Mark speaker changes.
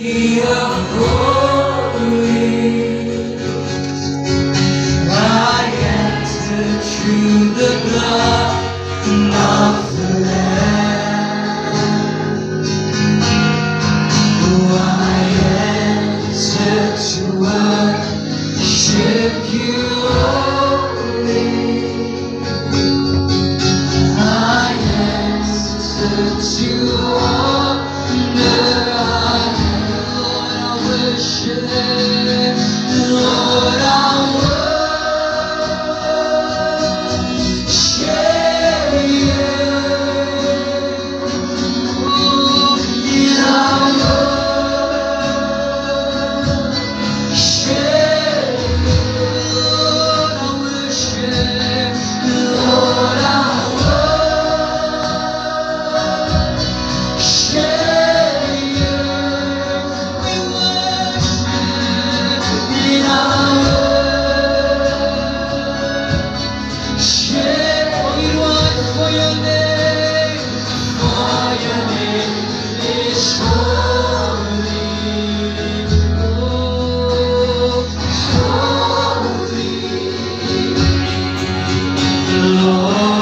Speaker 1: I enter through the blood of the Lamb. Oh, I enter to worship you only. I enter to honor Lord, I worship, Lord, I worship you. And I worship, Lord, I worship, Lord, I Lord.